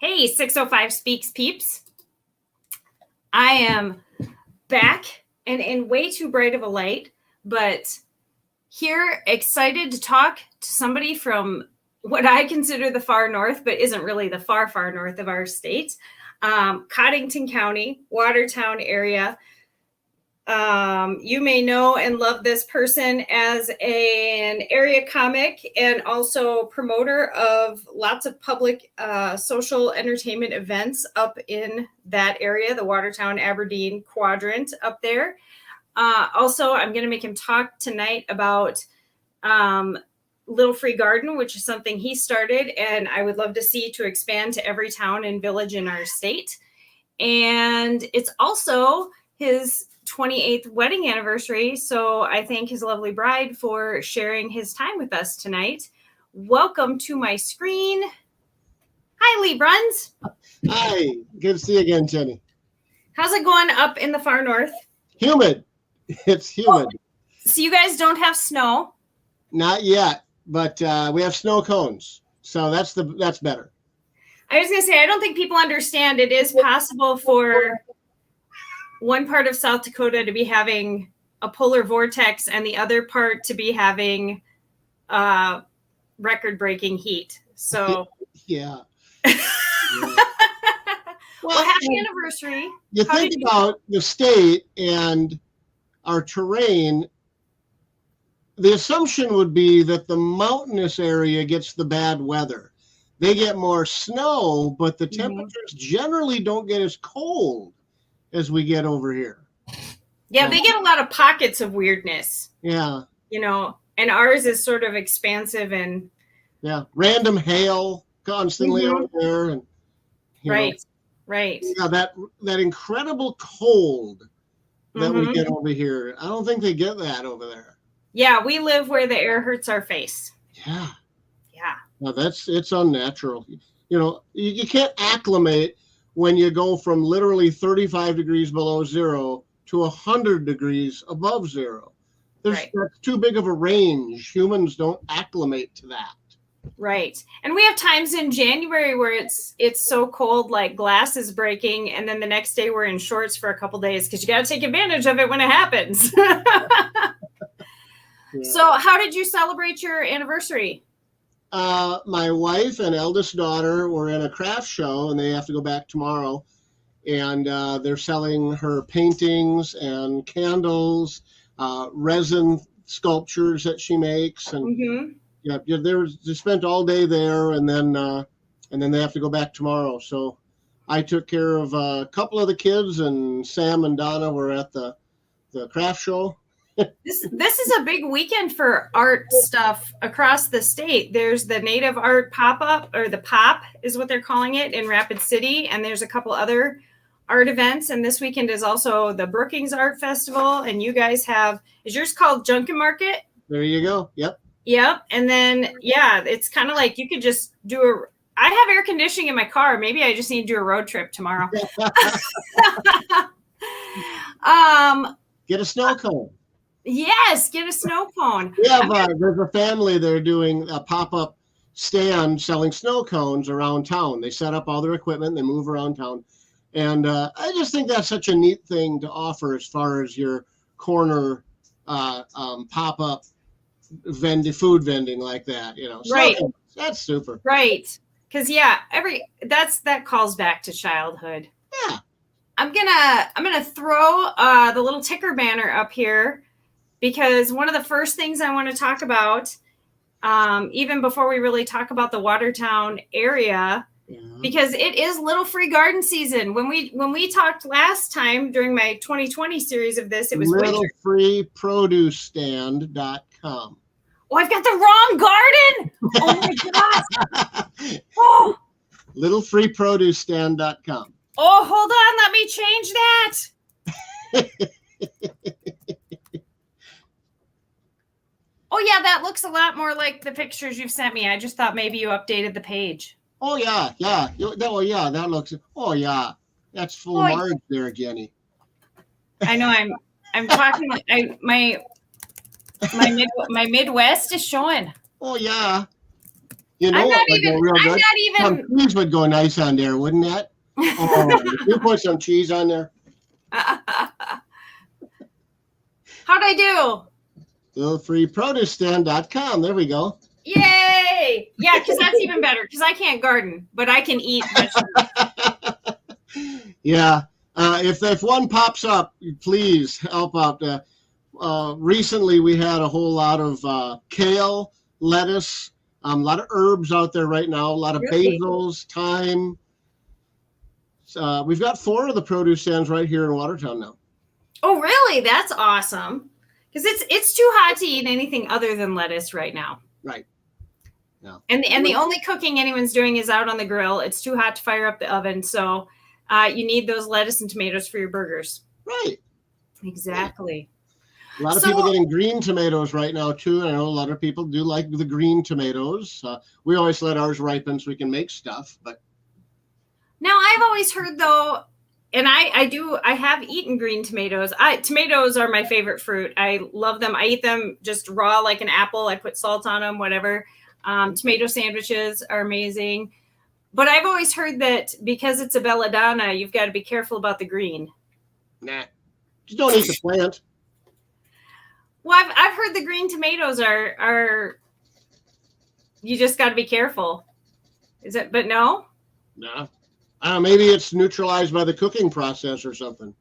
Hey, 605 Speaks peeps. I am back and in way too bright of a light, but here excited to talk to somebody from what I consider the far north, but isn't really the far, far north of our state. Codington County, Watertown area. You may know and love this person as an area comic and also promoter of lots of public social entertainment events up in that area, the Watertown Aberdeen quadrant up there. Also, I'm going to make him talk tonight about Little Free Garden, which is something he started and I would love to see to expand to every town and village in our state. And it's also his 28th wedding anniversary. So I thank his lovely bride for sharing his time with us tonight. Welcome to my screen. Hi, Lee Bruns. Hi, good to see you again, Jenny. How's it going up in the far north? Humid. It's humid. Oh, so you guys don't have snow? Not yet, but we have snow cones. So that's better. I was going to say, I don't think people understand it is possible for one part of South Dakota to be having a polar vortex and the other part to be having record-breaking heat. So yeah. Well, happy anniversary. You think about the state and our terrain, the assumption would be that the mountainous area gets the bad weather. They get more snow, but the temperatures generally don't get as cold as we get over here. Yeah, they get a lot of pockets of weirdness. Yeah. You know, and ours is sort of expansive and random hail constantly over there, and right. Yeah, that incredible cold that we get over here. I don't think they get that over there. Yeah, we live where the air hurts our face. Yeah. Yeah. No, it's unnatural. You know, you can't acclimate when you go from literally 35 degrees below zero to 100 degrees above zero. That's too big of a range. Humans don't acclimate to that. Right. And we have times in January where it's so cold, like glass is breaking. And then the next day we're in shorts for a couple days because you got to take advantage of it when it happens. So how did you celebrate your anniversary? My wife and eldest daughter were in a craft show and they have to go back tomorrow. And they're selling her paintings and candles, resin sculptures that she makes. And they spent all day there and then they have to go back tomorrow. So I took care of a couple of the kids and Sam and Donna were at the craft show. This is a big weekend for art stuff across the state. There's the Native Art Pop-Up, or the POP is what they're calling it, in Rapid City. And there's a couple other art events. And this weekend is also the Brookings Art Festival. And you guys is yours called Junkin Market? There you go. Yep. Yep. And then, it's kind of like you could just I have air conditioning in my car. Maybe I just need to do a road trip tomorrow. Get a snow cone. Yes, get a snow cone. There's a family there doing a pop-up stand selling snow cones around town. They set up all their equipment, they move around town. And I just think that's such a neat thing to offer as far as your corner pop-up food vending like that, Right. That's super. Right. Because that calls back to childhood. Yeah. I'm gonna throw the little ticker banner up here because one of the first things I want to talk about, even before we really talk about the Watertown area, because it is Little Free Garden season. When we talked last time during my 2020 series of this, it was littlefreeproducestand.com. Oh, I've got the wrong garden. Oh my gosh. Oh. littlefreeproducestand.com. Oh, hold on. Let me change that. Oh, yeah, that looks a lot more like the pictures you've sent me. I just thought maybe you updated the page. Oh, yeah. That looks, that's full Marge there, Jenny. I know, I'm talking, my Midwest is showing. Oh, yeah. You know what would go real I'm good? not even. Some cheese would go nice on there, wouldn't that? Oh, if you put some cheese on there. How'd I do? LittleFreeProduceStand.com. There we go. Yay! Yeah, because that's even better. Because I can't garden, but I can eat vegetables. Yeah. If one pops up, please help out. Recently, we had a whole lot of kale, lettuce, a lot of herbs out there right now, a lot of Really? basils, thyme. We've got 4 of the produce stands right here in Watertown now. Oh, really? That's awesome. Because it's too hot to eat anything other than lettuce right now. Right. Yeah. And the only cooking anyone's doing is out on the grill. It's too hot to fire up the oven. So you need those lettuce and tomatoes for your burgers. Right. Exactly. A lot of people getting green tomatoes right now, too. I know a lot of people do like the green tomatoes. We always let ours ripen so we can make stuff. But now I've always heard, though, and I have eaten green tomatoes. Tomatoes are my favorite fruit. I love them. I eat them just raw like an apple. I put salt on them, whatever. Tomato sandwiches are amazing. But I've always heard that because it's a belladonna, you've got to be careful about the green. Nah. Just don't eat the plant. Well, I've heard the green tomatoes are you just got to be careful. Is it? But no? No. Maybe it's neutralized by the cooking process or something.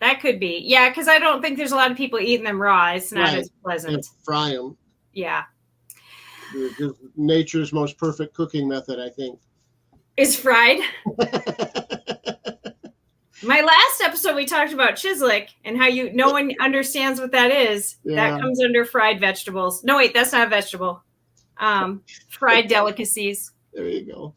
That could be. Yeah, because I don't think there's a lot of people eating them raw. It's not as pleasant. And fry them. Yeah. Nature's most perfect cooking method, I think. Is fried. My last episode, we talked about chislic and how no one understands what that is. Yeah. That comes under fried vegetables. No, wait, that's not a vegetable. Fried delicacies. There you go.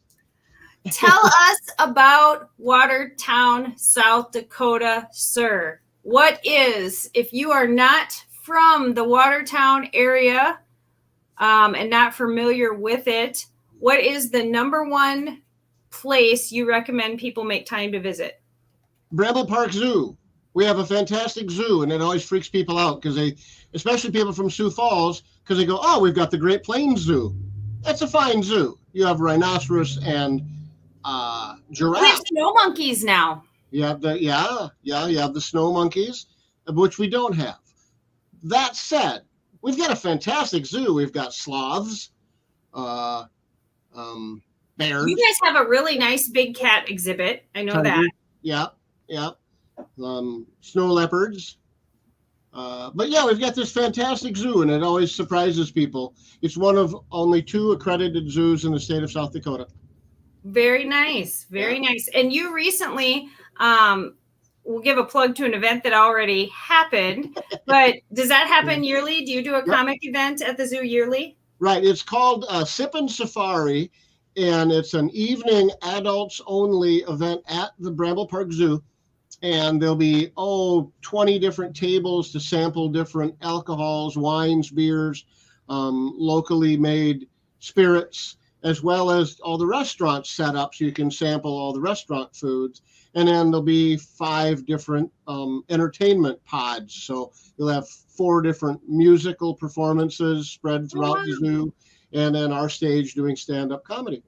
Tell us about Watertown, South Dakota, sir. What is, if you are not from the Watertown area and not familiar with it, what is the #1 place you recommend people make time to visit? Bramble Park Zoo. We have a fantastic zoo, and it always freaks people out because especially people from Sioux Falls, because they go, "Oh, we've got the Great Plains Zoo." That's a fine zoo. You have rhinoceros and giraffe. We have snow monkeys now. You have you have the snow monkeys, which we don't have. That said, we've got a fantastic zoo. We've got sloths, bears. You guys have a really nice big cat exhibit. I know that. Yeah. Snow leopards. But yeah, we've got this fantastic zoo, and it always surprises people. It's one of only 2 accredited zoos in the state of South Dakota. Very nice. Very nice. And you recently, we'll give a plug to an event that already happened, but does that happen yearly? Do you do a comic event at the zoo yearly? Right. It's called Sippin' Safari, and it's an evening adults only event at the Bramble Park Zoo. And there'll be, 20 different tables to sample different alcohols, wines, beers, locally made spirits, as well as all the restaurants set up so you can sample all the restaurant foods. And then there'll be 5 different entertainment pods. So you'll have 4 different musical performances spread throughout the zoo, and then our stage doing stand-up comedy.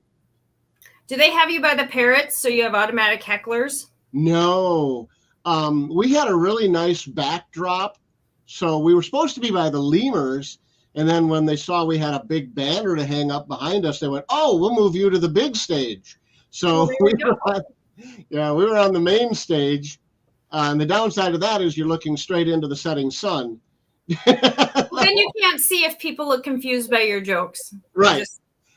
Do they have you by the parrots so you have automatic hecklers? No. We had a really nice backdrop. So we were supposed to be by the lemurs. And then when they saw we had a big banner to hang up behind us, they went, we'll move you to the big stage. So we were on the main stage. And the downside of that is you're looking straight into the setting sun. Then you can't see if people look confused by your jokes. Right.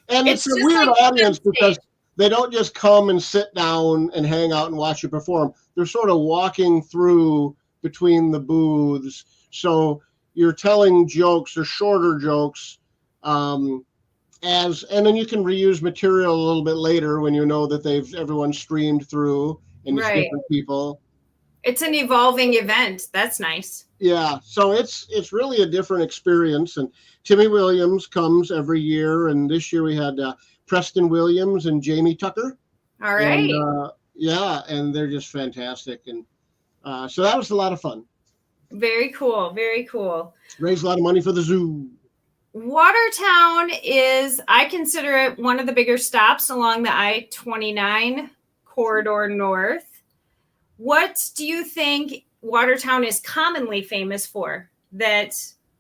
And it's a weird audience because they don't just come and sit down and hang out and watch you perform. They're sort of walking through between the booths. So you're telling jokes or shorter jokes, and then you can reuse material a little bit later when you know that everyone streamed through and it's different people. It's an evolving event. That's nice. Yeah, so it's really a different experience. And Timmy Williams comes every year, and this year we had Preston Williams and Jamie Tucker. All right. And, and they're just fantastic. And so that was a lot of fun. Very cool. Very cool. Raised a lot of money for the zoo. Watertown is, I consider it one of the bigger stops along the I-29 corridor north. What do you think Watertown is commonly famous for, that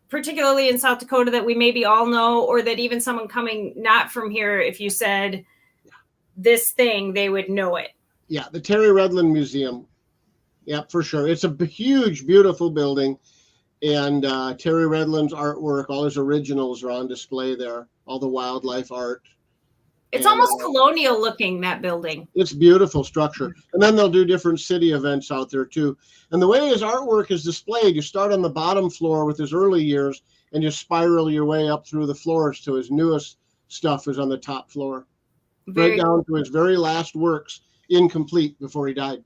particularly in South Dakota, that we maybe all know, or that even someone coming not from here, if you said this thing, they would know it? Yeah, the Terry Redland Museum. Yeah, for sure. It's a huge, beautiful building. And Terry Redland's artwork, all his originals are on display there, all the wildlife art. It's almost colonial looking, that building. It's beautiful structure. And then they'll do different city events out there too. And the way his artwork is displayed, you start on the bottom floor with his early years and you spiral your way up through the floors to his newest stuff is on the top floor. Right down to his very last works, incomplete, before he died.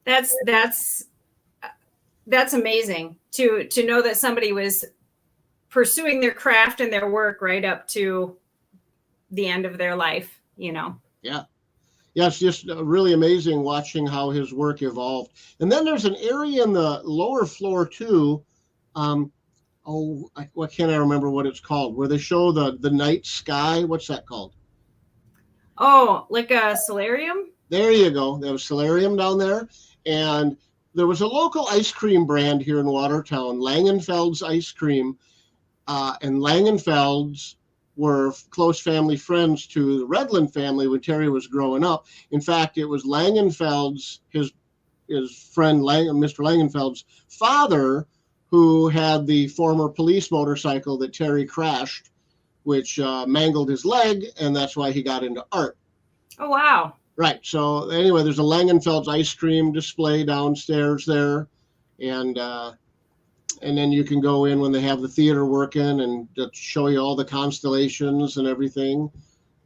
That's amazing to know that somebody was pursuing their craft and their work right up to the end of their life, you know? Yeah. Yeah, it's just really amazing watching how his work evolved. And then there's an area in the lower floor too. Why can't I remember what it's called? Where they show the night sky. What's that called? Oh, like a solarium? There you go. There was solarium down there. And there was a local ice cream brand here in Watertown, Langenfeld's Ice Cream. And Langenfeld's were close family friends to the Redland family when Terry was growing up. In fact, it was Langenfeld's, his friend, Mr. Langenfeld's father, who had the former police motorcycle that Terry crashed, which mangled his leg, and that's why he got into art. Oh, wow. Right. So anyway, there's a Langenfeld's ice cream display downstairs there, and then you can go in when they have the theater working and show you all the constellations and everything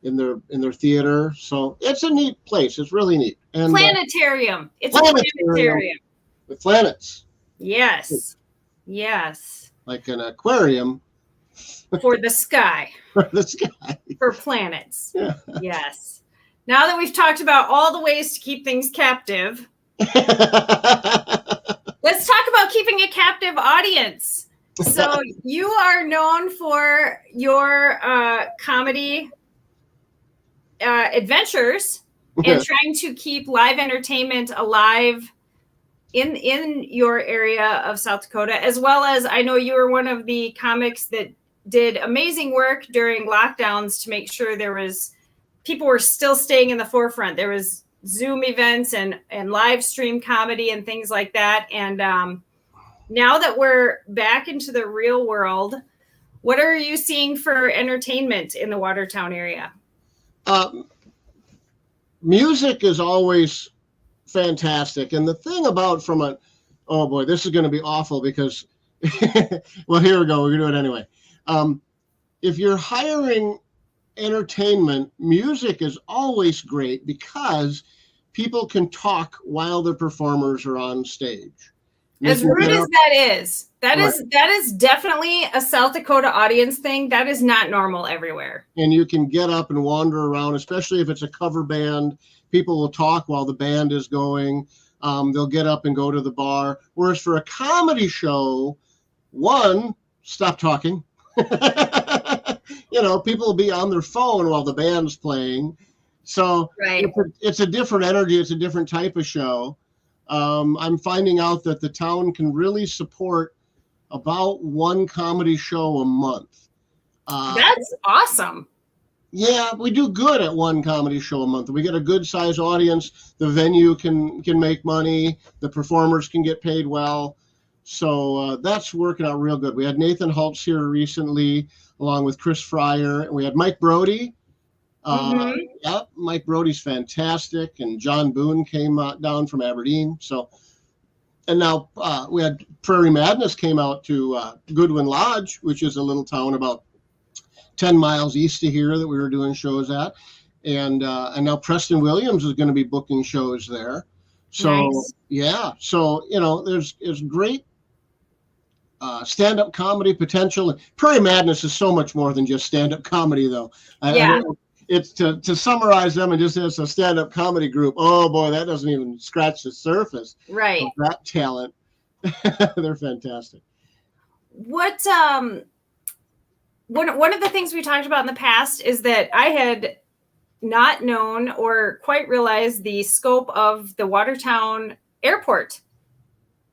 in their theater. So it's a neat place. It's really neat. And planetarium. It's a planetarium with planets. Yes. Yes. Like an aquarium for the sky. For the sky. For planets. Yeah. Yes. Now that we've talked about all the ways to keep things captive, let's talk about keeping a captive audience. So you are known for your comedy adventures and trying to keep live entertainment alive in your area of South Dakota, as well as I know you were one of the comics that did amazing work during lockdowns to make sure people were still staying in the forefront. There was Zoom events and live stream comedy and things like that. And now that we're back into the real world, what are you seeing for entertainment in the Watertown area? Music is always fantastic. And the thing about oh boy, this is going to be awful because, well, here we go. We're going to do it anyway. If you're hiring entertainment, music is always great because people can talk while the performers are on stage. As rude as that is definitely a South Dakota audience thing. That is not normal everywhere. And you can get up and wander around, especially if it's a cover band. People will talk while the band is going. They'll get up and go to the bar. Whereas for a comedy show, stop talking. People will be on their phone while the band's playing. So right. It's a different energy. It's a different type of show. I'm finding out that the town can really support about one comedy show a month. That's awesome. Yeah, we do good at one comedy show a month. We get a good size audience. The venue can make money. The performers can get paid well. So that's working out real good. We had Nathan Holtz here recently, along with Chris Fryer. And we had Mike Brody. Yep, Mike Brody's fantastic. And John Boone came down from Aberdeen. So, and now we had Prairie Madness came out to Goodwin Lodge, which is a little town about 10 miles east of here that we were doing shows at. And now Preston Williams is going to be booking shows there. So, nice. Yeah. So, there's great stand-up comedy potential. Prairie Madness is so much more than just stand-up comedy, though. Yeah. It's to summarize them and just as a stand-up comedy group. Oh boy, that doesn't even scratch the surface. Right. Of that talent. They're fantastic. What one of the things we talked about in the past is that I had not known or quite realized the scope of the Watertown airport.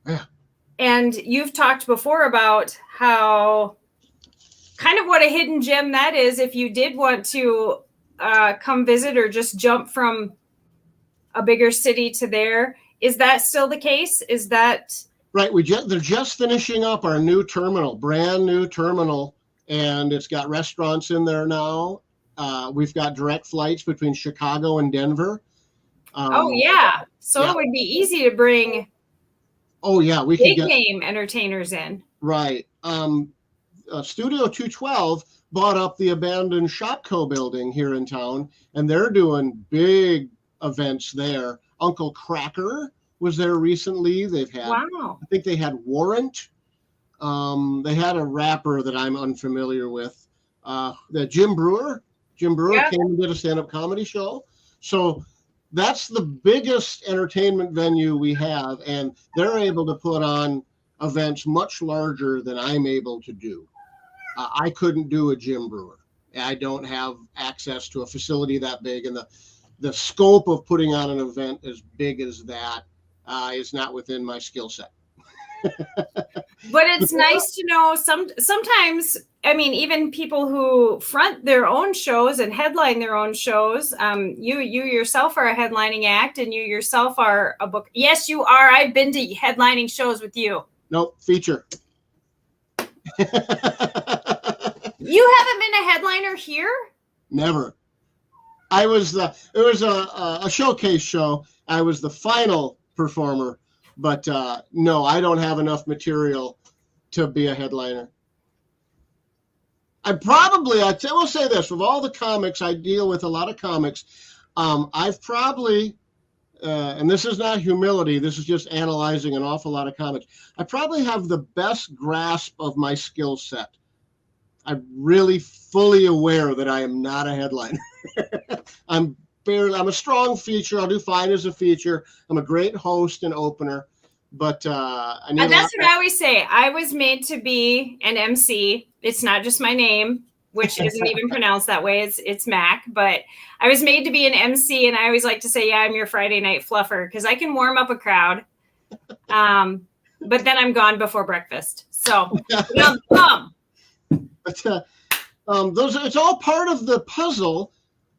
Yeah. And you've talked before about how kind of what a hidden gem that is if you did want to come visit or just jump from a bigger city to there. Is that still the case? Is that right? They're just finishing up our new terminal, brand new terminal, and it's got restaurants in there now. We've got direct flights between Chicago and Denver. Oh yeah, so yeah. It would be easy to bring. Oh yeah, we big could get name entertainers in. Right. Studio 212 bought up the abandoned Shopco building here in town, and they're doing big events there. Uncle Cracker was there recently. They've had, wow. I think they had Warrant. They had a rapper that I'm unfamiliar with. The Jim Brewer yeah. Came and did a stand-up comedy show. So that's the biggest entertainment venue we have, and they're able to put on events much larger than I'm able to do. I couldn't do a Jim Brewer. I don't have access to a facility that big, and the scope of putting on an event as big as that is not within my skill set. But it's nice to know sometimes, I mean, even people who front their own shows and headline their own shows, you yourself are a headlining act, and you yourself are a book. Yes, you are. I've been to headlining shows with you. Nope, feature. You haven't been a headliner here? Never. It was a showcase show. I was the final performer, but no, I don't have enough material to be a headliner. I will say this, with all the comics, I deal with a lot of comics. I've probably, and this is not humility, this is just analyzing an awful lot of comics. I probably have the best grasp of my skill set. I'm really fully aware that I am not a headliner. I'm a strong feature. I'll do fine as a feature. I'm a great host and opener, but that's what I always say. I was made to be an MC. It's not just my name, which isn't even pronounced that way. It's Mac, but I was made to be an MC, and I always like to say, yeah, I'm your Friday night fluffer, because I can warm up a crowd. But then I'm gone before breakfast. So But it's all part of the puzzle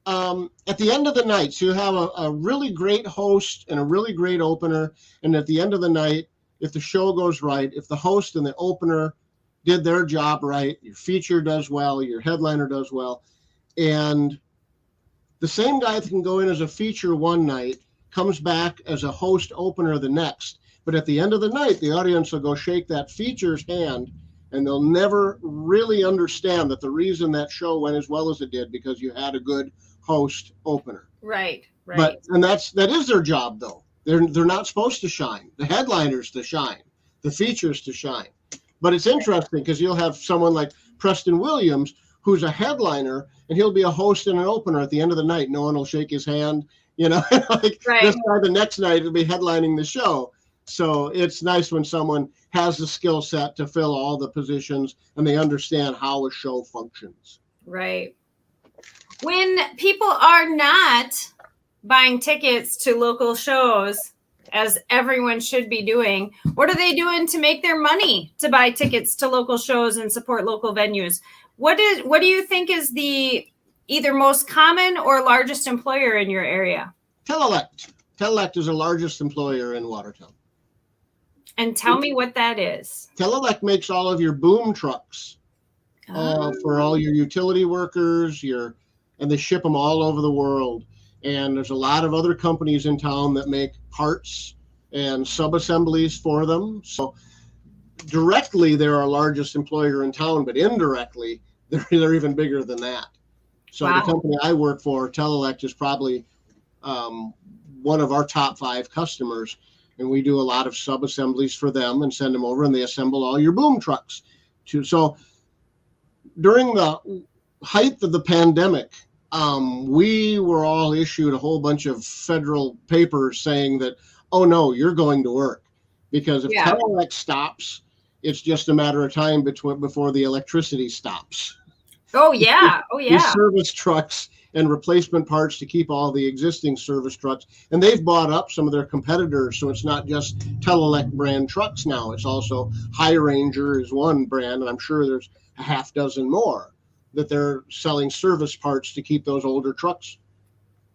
at the end of the night. So you have a really great host and a really great opener. And at the end of the night, if the show goes right, if the host and the opener did their job right, your feature does well, your headliner does well. And the same guy that can go in as a feature one night comes back as a host opener the next. But at the end of the night, the audience will go shake that feature's hand, and they'll never really understand that the reason that show went as well as it did because you had a good host opener. Right. But that is their job, though. They're not supposed to shine. The headliners to shine, the features to shine. But it's interesting because you'll have someone like Preston Williams who's a headliner, and he'll be a host and an opener at the end of the night. No one will shake his hand, This guy the next night will be headlining the show. So it's nice when someone has the skill set to fill all the positions and they understand how a show functions. Right. When people are not buying tickets to local shows, as everyone should be doing, what are they doing to make their money to buy tickets to local shows and support local venues? What do you think is the either most common or largest employer in your area? Telelect. Telelect is the largest employer in Watertown. And tell me what that is. Telelect makes all of your boom trucks for all your utility workers, and they ship them all over the world. And there's a lot of other companies in town that make parts and sub-assemblies for them. So directly, they're our largest employer in town, but indirectly, they're even bigger than that. So The company I work for, Telelect, is probably one of our top 5 customers. And we do a lot of sub-assemblies for them and send them over, and they assemble all your boom trucks. So during the height of the pandemic, we were all issued a whole bunch of federal papers saying that, oh no, you're going to work. Because if Telelect stops, it's just a matter of time before the electricity stops. Oh yeah. Oh These yeah. service trucks and replacement parts to keep all the existing service trucks. And they've bought up some of their competitors. So it's not just Telelec brand trucks now. It's also High Ranger is one brand. And I'm sure there's a half dozen more that they're selling service parts to keep those older trucks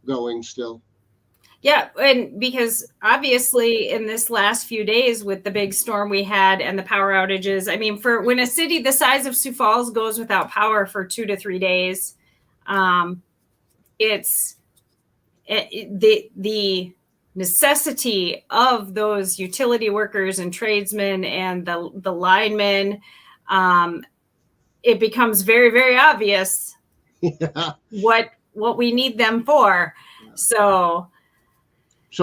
going still. Yeah, and because obviously in this last few days with the big storm we had and the power outages, I mean, for when a city the size of Sioux Falls goes without power for 2 to 3 days, it's the necessity of those utility workers and tradesmen and the linemen. It becomes very, very obvious Yeah. what we need them for. So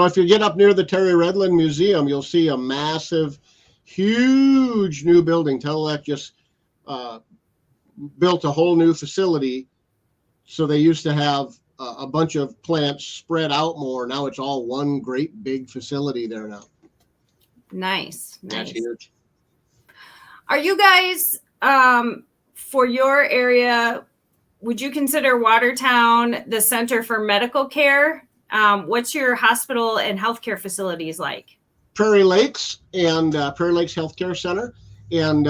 if you get up near the Terry Redland Museum, you'll see a massive, huge new building. Telelec just built a whole new facility. So they used to have a bunch of plants spread out more. Now it's all one great big facility there now. nice. That's huge. Are you guys, for your area, would you consider Watertown the center for medical care? What's your hospital and healthcare facilities like? Prairie Lakes and Prairie Lakes Healthcare Center. And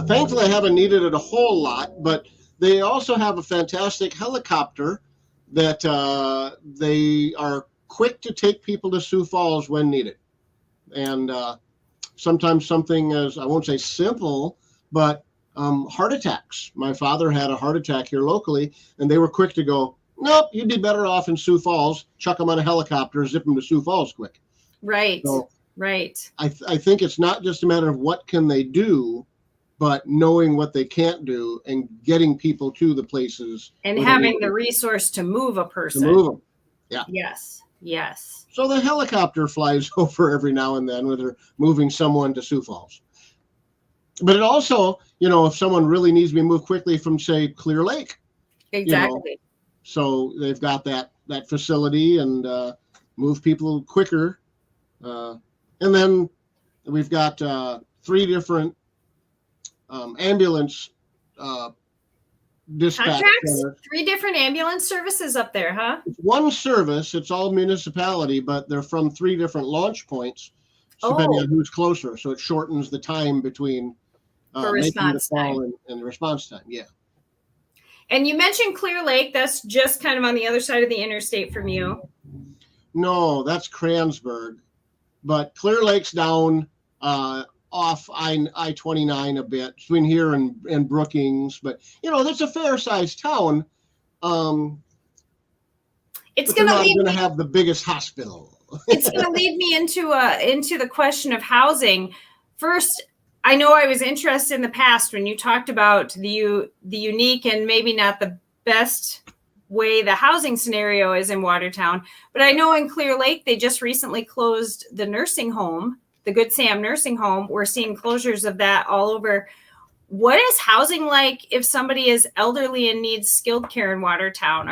thankfully, I haven't needed it a whole lot, but they also have a fantastic helicopter that they are quick to take people to Sioux Falls when needed. And sometimes something as, I won't say simple, but heart attacks. My father had a heart attack here locally, and they were quick to go, nope, you'd be better off in Sioux Falls. Chuck them on a helicopter, zip them to Sioux Falls quick. Right, so right. I think it's not just a matter of what can they do, but knowing what they can't do and getting people to the places. And having the resource to move a person. To move them. Yeah. Yes, yes. So the helicopter flies over every now and then when they're moving someone to Sioux Falls. But it also, if someone really needs to be moved quickly from, say, Clear Lake. Exactly. So they've got that facility and move people quicker. And then we've got 3 different ambulance dispatch contracts. centers. 3 different ambulance services up there, huh? It's one service. It's all municipality, but they're from 3 different launch points, depending on who's closer. So it shortens the time between making the call and the response time. Yeah. And you mentioned Clear Lake. That's just kind of on the other side of the interstate from you. No, that's Kransburg. But Clear Lake's down off I-29 a bit between here and Brookings. But, that's a fair-sized town. It's going to have the biggest hospital. It's going to lead me into the question of housing. First, I know I was interested in the past when you talked about the unique and maybe not the best way the housing scenario is in Watertown. But I know in Clear Lake, they just recently closed the nursing home, the Good Sam nursing home. We're seeing closures of that all over. What is housing like if somebody is elderly and needs skilled care in Watertown?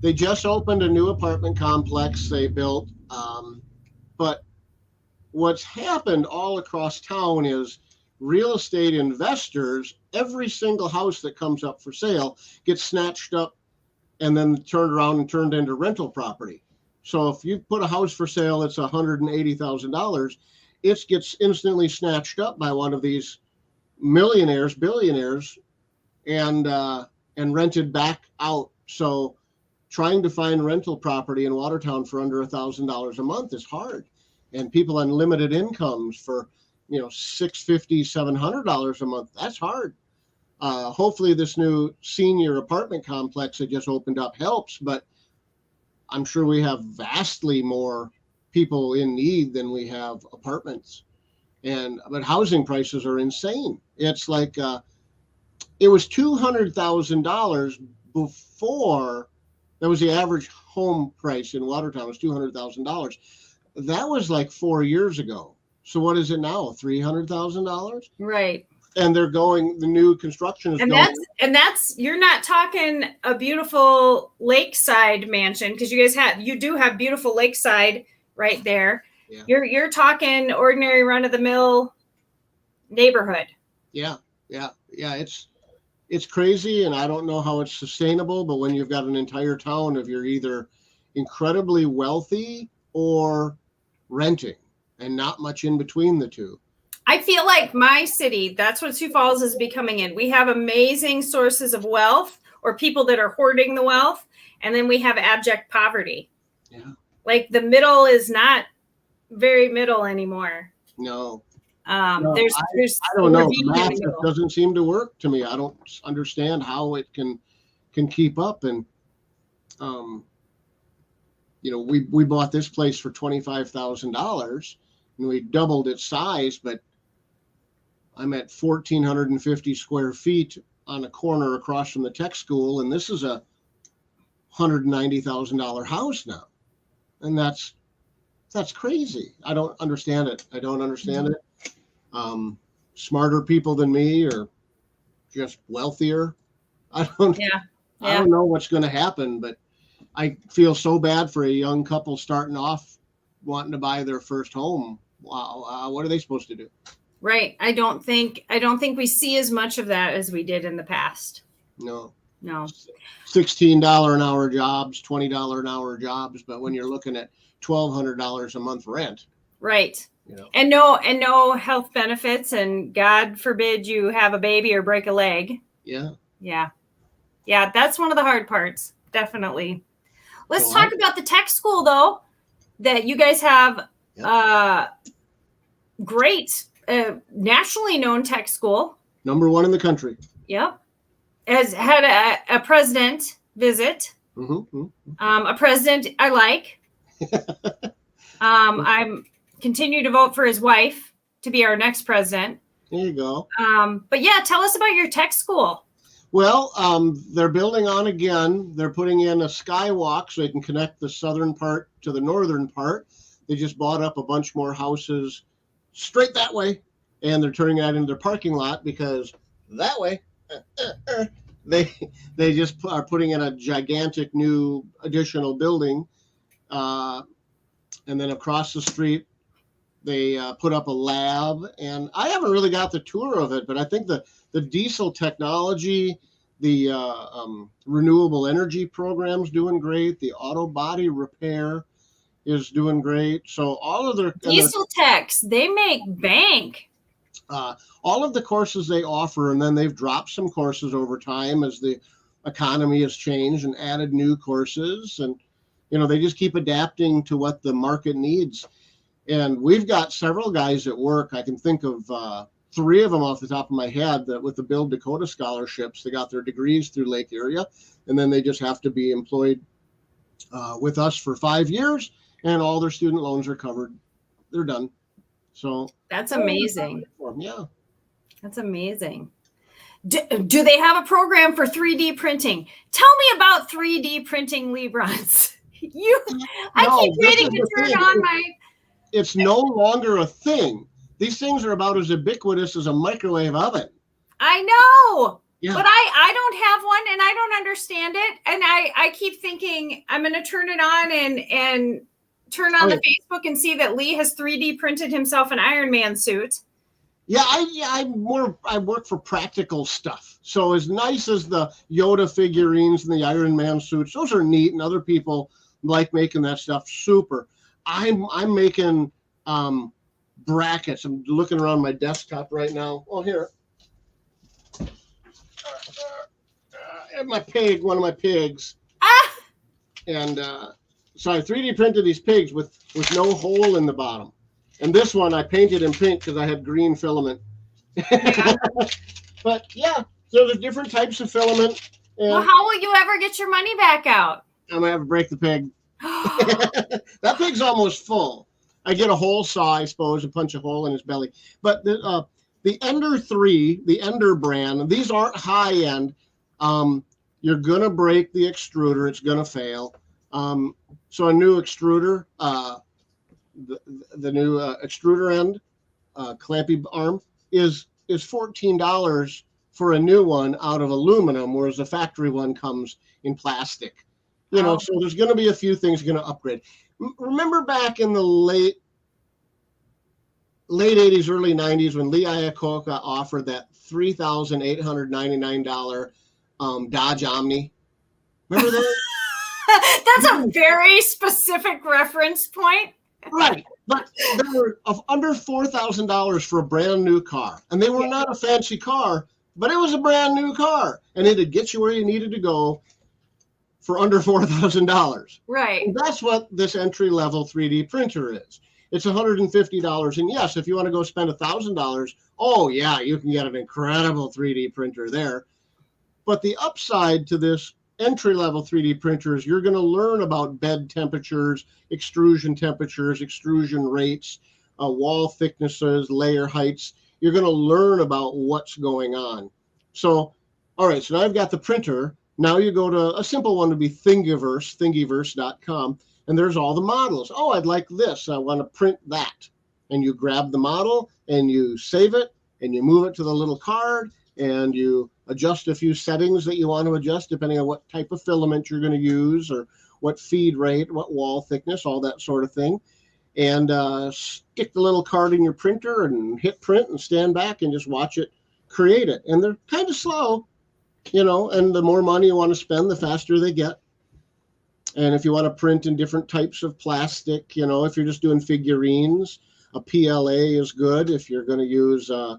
They just opened a new apartment complex they built. But what's happened all across town is real estate investors, every single house that comes up for sale gets snatched up and then turned around and turned into rental property. So if you put a house for sale that's $180,000, it gets instantly snatched up by one of these millionaires, billionaires, and rented back out. So trying to find rental property in Watertown for under $1,000 a month is hard. And people on limited incomes for $650, $700 a month, that's hard. Hopefully this new senior apartment complex that just opened up helps, but I'm sure we have vastly more people in need than we have apartments. But housing prices are insane. It's like it was $200,000 before. That was the average home price in Watertown, was $200,000. That was like 4 years ago. So what is it now? $300,000? Right. And the new construction is going. And that's you're not talking a beautiful lakeside mansion, because you do have beautiful lakeside right there. Yeah. You're talking ordinary run of the mill neighborhood. Yeah. It's it's crazy, and I don't know how it's sustainable, but when you've got an entire town of you're either incredibly wealthy or renting and not much in between the two. I feel like my city, that's what Sioux Falls is becoming in. We have amazing sources of wealth or people that are hoarding the wealth, and then we have abject poverty. Yeah. Like the middle is not very middle anymore. No. There's I don't know. The math doesn't seem to work to me. I don't understand how it can keep up. And we bought this place for $25,000 and we doubled its size, but I'm at 1,450 square feet on a corner across from the tech school, and this is a $190,000 house now, and that's crazy. I don't understand it. it. Smarter people than me or just wealthier. I don't know what's going to happen, but I feel so bad for a young couple starting off wanting to buy their first home. Wow. What are they supposed to do? Right. I don't think we see as much of that as we did in the past. No. $16 an hour jobs, $20 an hour jobs, but when you're looking at $1,200 a month rent. Right. And no health benefits, and God forbid you have a baby or break a leg. Yeah. That's one of the hard parts. Definitely. Let's talk about the tech school, though, that you guys have. Great, nationally known tech school. Number one in the country. Yep. Has had a president visit. Mm-hmm. A president I like. I'm continue to vote for his wife to be our next president. There you go. But yeah, tell us about your tech school. Well, they're building on again. They're putting in a skywalk so they can connect the southern part to the northern part. They just bought up a bunch more houses straight that way, and they're turning that into their parking lot because that way they just are putting in a gigantic new additional building, and then across the street they put up a lab. And I haven't really got the tour of it, but I think the diesel technology, the renewable energy program's doing great. The auto body repair is doing great. So all of their diesel techs, they make bank. All of the courses they offer, and then they've dropped some courses over time as the economy has changed and added new courses. And, they just keep adapting to what the market needs. And we've got several guys at work. I can think of 3 of them off the top of my head that with the Build Dakota scholarships, they got their degrees through Lake Erie, and then they just have to be employed with us for 5 years, and all their student loans are covered. They're done. So that's amazing. Yeah. That's amazing. Do they have a program for 3D printing? Tell me about 3D printing Lebrons. I keep waiting to turn on my... It's no longer a thing. These things are about as ubiquitous as a microwave oven. I know, yeah. But I don't have one, and I don't understand it. And I keep thinking I'm going to turn it on and turn on the Facebook and see that Lee has 3D printed himself an Iron Man suit. Yeah, I work for practical stuff. So as nice as the Yoda figurines and the Iron Man suits, those are neat, and other people like making that stuff. Super. I'm making brackets. I'm looking around my desktop right now. Oh, here. My pig, one of my pigs. And so I 3D printed these pigs with no hole in the bottom. And this one I painted in pink because I had green filament. Yeah. But yeah, so there's different types of filament. Well, how will you ever get your money back out? I'm gonna have to break the pig. That pig's almost full. I get a hole saw, I suppose, and punch a hole in his belly. But the Ender 3, the Ender brand, these aren't high end. You're gonna break the extruder; it's gonna fail. So a new extruder, the new extruder end, clampy arm is $14 for a new one out of aluminum, whereas the factory one comes in plastic. So there's going to be a few things going to upgrade. Remember back in the late late 80s, early 90s, when Lee Iacocca offered that $3,899 Dodge Omni. Remember that? That's a very specific reference point. Right. But they were of under $4,000 for a brand new car. And they were not a fancy car, but it was a brand new car. And it'd get you where you needed to go for under $4,000. Right. And that's what this entry-level 3D printer is. It's $150. And yes, if you want to go spend $1,000, oh yeah, you can get an incredible 3D printer there. But the upside to this entry-level 3D printers, you're going to learn about bed temperatures, extrusion rates, wall thicknesses, layer heights. You're going to learn about what's going on. So, all right, so now I've got the printer. Now you go to a simple one would be thingiverse.com, and there's all the models. Oh, I'd like this. I want to print that. And you grab the model and you save it and you move it to the little card and you adjust a few settings that you want to adjust depending on what type of filament you're going to use or what feed rate, what wall thickness, all that sort of thing. And stick the little card in your printer and hit print and stand back and just watch it create it. And they're kind of slow, you know, and the more money you want to spend, the faster they get. And if you want to print in different types of plastic, you know, if you're just doing figurines, a PLA is good. If you're going to use it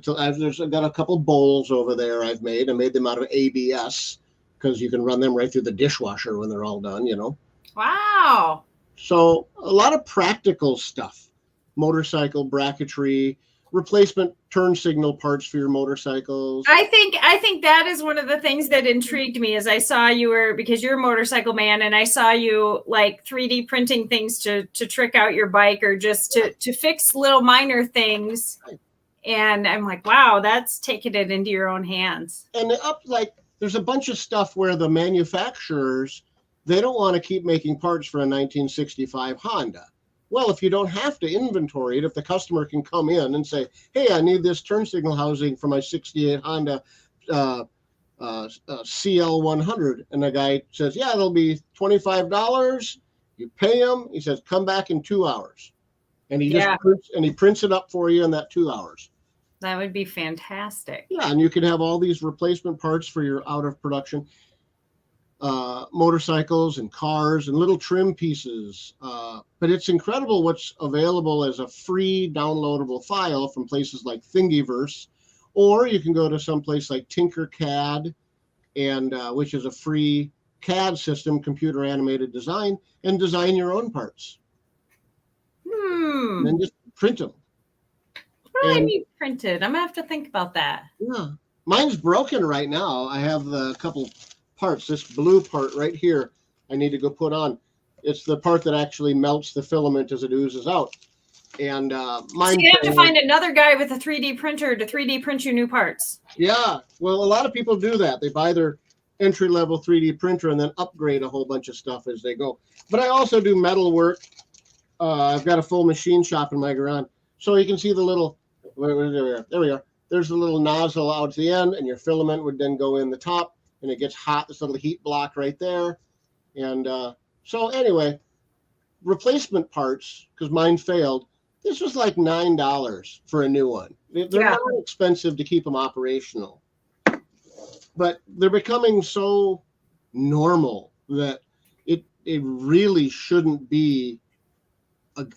to, I've got a couple bowls over there I made them out of ABS because you can run them right through the dishwasher when they're all done, you know. Wow. So a lot of practical stuff, motorcycle bracketry, replacement turn signal parts for your motorcycles. I think that is one of the things that intrigued me as I saw you were, because you're a motorcycle man, and I saw you like 3D printing things to trick out your bike or just to fix little minor things. And I'm like, wow, that's taking it into your own hands. And there's a bunch of stuff where the manufacturers, they don't want to keep making parts for a 1965 Honda. Well, if you don't have to inventory it, if the customer can come in and say, hey, I need this turn signal housing for my 68 Honda CL100. And the guy says, yeah, it'll be $25. You pay him. He says, come back in 2 hours. And he just prints it up for you in that 2 hours. That would be fantastic. Yeah, and you can have all these replacement parts for your out of production motorcycles and cars and little trim pieces. But it's incredible what's available as a free downloadable file from places like Thingiverse, or you can go to some place like Tinkercad, and which is a free CAD system, computer animated design, and design your own parts. And then just print them. What do I need printed? I'm gonna have to think about that. Yeah, mine's broken right now. I have a couple parts. This blue part right here, I need to go put on. It's the part that actually melts the filament as it oozes out. And mine. So you have to find another guy with a 3D printer to 3D print you new parts. Yeah, well, a lot of people do that. They buy their entry-level 3D printer and then upgrade a whole bunch of stuff as they go. But I also do metal work. I've got a full machine shop in my garage. So you can see the little, there we are. There's a little nozzle out to the end, and your filament would then go in the top, and it gets hot, this little heat block right there. And so anyway, replacement parts, because mine failed, this was like $9 for a new one. They're not expensive to keep them operational. But they're becoming so normal that it really shouldn't be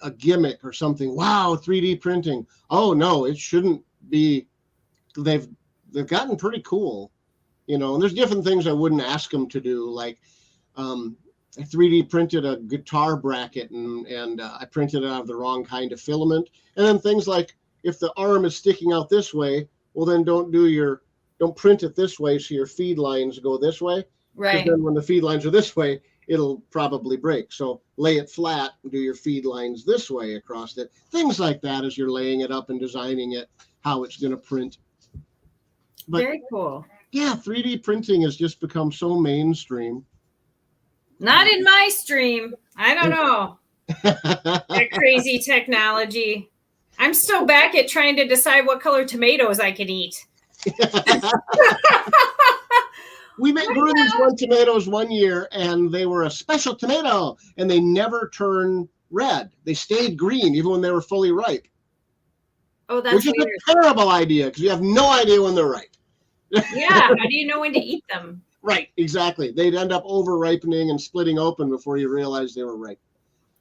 a gimmick or something. Wow, 3D printing. Oh no, it shouldn't be. They've gotten pretty cool, you know. And there's different things I wouldn't ask them to do, like I 3D printed a guitar bracket and I printed it out of the wrong kind of filament. And then things like if the arm is sticking out this way, well then don't print it this way so your feed lines go this way. Right. Then when the feed lines are this way, it'll probably break. So lay it flat and do your feed lines this way across it. Things like that as you're laying it up and designing it, how it's going to print. But, very cool. Yeah, 3D printing has just become so mainstream. Not in my stream. I don't know. That crazy technology. I'm still back at trying to decide what color tomatoes I can eat. We grew these one tomatoes one year, and they were a special tomato, and they never turn red. They stayed green even when they were fully ripe. Oh, that's which is weird. a terrible idea because you have no idea when they're ripe. Yeah, how do you know when to eat them? Right, exactly. They'd end up over ripening and splitting open before you realize they were ripe.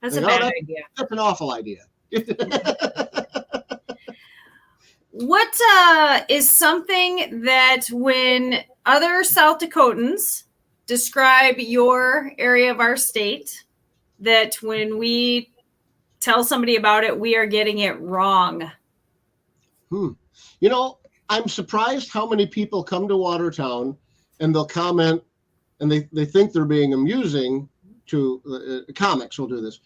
That's a bad idea. That's an awful idea. What is something that when other South Dakotans describe your area of our state, that when we tell somebody about it, we are getting it wrong? You know, I'm surprised how many people come to Watertown and they'll comment and they think they're being amusing to comics will do this.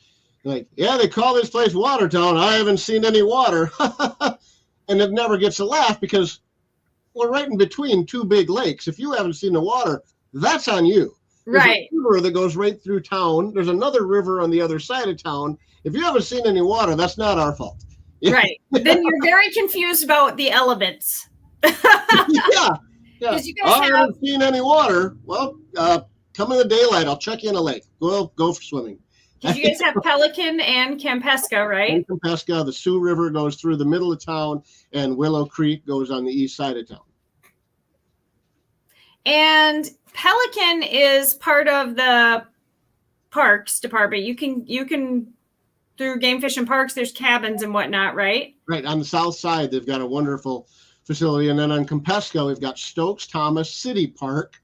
Like, yeah, they call this place Watertown. I haven't seen any water. And it never gets a laugh because we're right in between two big lakes. If you haven't seen the water, that's on you. There's Right. a river that goes right through town. There's another river on the other side of town. If you haven't seen any water, that's not our fault. Right. Then you're very confused about the elements. Yeah. Because you guys I haven't seen any water. Well, come in the daylight. I'll check you in a lake. Go for swimming. Because you guys have Pelican and Kampesca, right? In Kampesca, the Sioux River goes through the middle of town, and Willow Creek goes on the east side of town. And Pelican is part of the parks department. You can through Game Fish and Parks, there's cabins and whatnot, right? Right. On the south side, they've got a wonderful facility. And then on Kampesca, we've got Stokes Thomas City Park,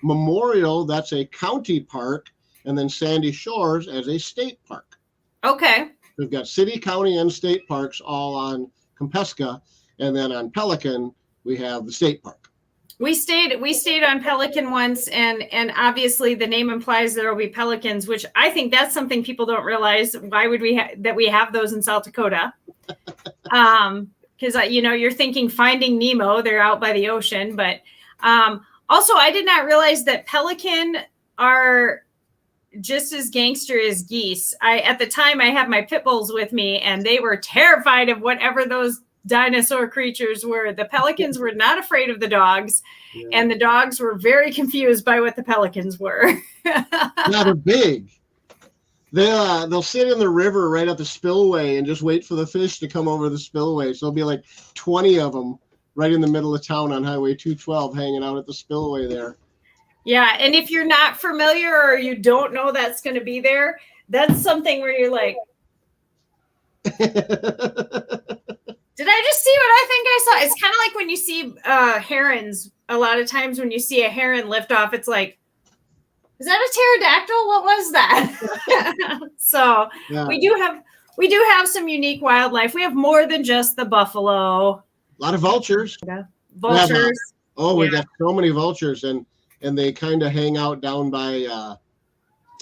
Memorial, that's a county park, and then Sandy Shores as a state park. Okay. We've got city, county, and state parks all on Kampesca. And then on Pelican, we have the state park. We stayed on Pelican once, and obviously the name implies there will be pelicans, which I think that's something people don't realize. Why would we that we have those in South Dakota? Because you're thinking Finding Nemo, they're out by the ocean, but also I did not realize that pelican are just as gangster as geese. At the time I had my pit bulls with me, and they were terrified of whatever those dinosaur creatures were. The pelicans were not afraid of the dogs, and the dogs were very confused by what the pelicans were. Now they're big. They'll sit in the river right at the spillway and just wait for the fish to come over the spillway. So there'll be like 20 of them right in the middle of town on Highway 212 hanging out at the spillway there. Yeah, and if you're not familiar or you don't know that's going to be there, that's something where you're like, did I just see what I think I saw? It's kind of like when you see herons. A lot of times when you see a heron lift off, it's like, is that a pterodactyl? What was that? So yeah. we do have some unique wildlife. We have more than just the buffalo. A lot of vultures. Yeah. Vultures. We got so many vultures, and they kind of hang out down by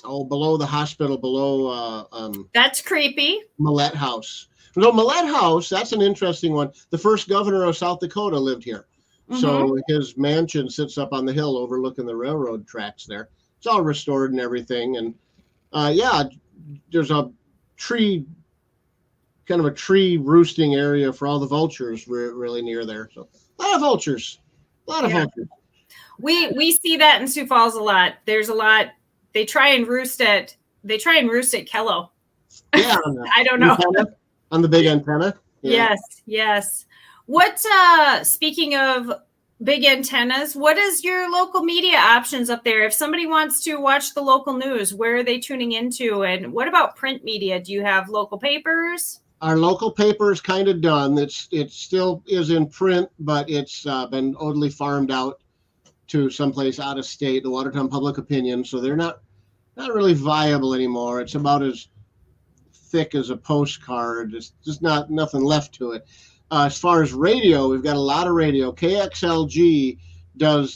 below the hospital, below that's creepy. Millette House. No, Millette House, that's an interesting one. The first governor of South Dakota lived here. Mm-hmm. So his mansion sits up on the hill overlooking the railroad tracks there. It's all restored and everything. And there's a tree roosting area for all the vultures really near there. So a lot of vultures. Vultures. We see that in Sioux Falls a lot. There's a lot. They try and roost at Kello. Yeah. I don't know. On the big antenna? Yeah. Yes. What, speaking of big antennas, what is your local media options up there? If somebody wants to watch the local news, where are they tuning into? And what about print media? Do you have local papers? Our local paper is kind of done. It still is in print, but it's been totally farmed out to someplace out of state, the Watertown Public Opinion. So they're not really viable anymore. It's about as thick as a postcard. It's just nothing left to it. As far as radio, we've got a lot of radio. KXLG does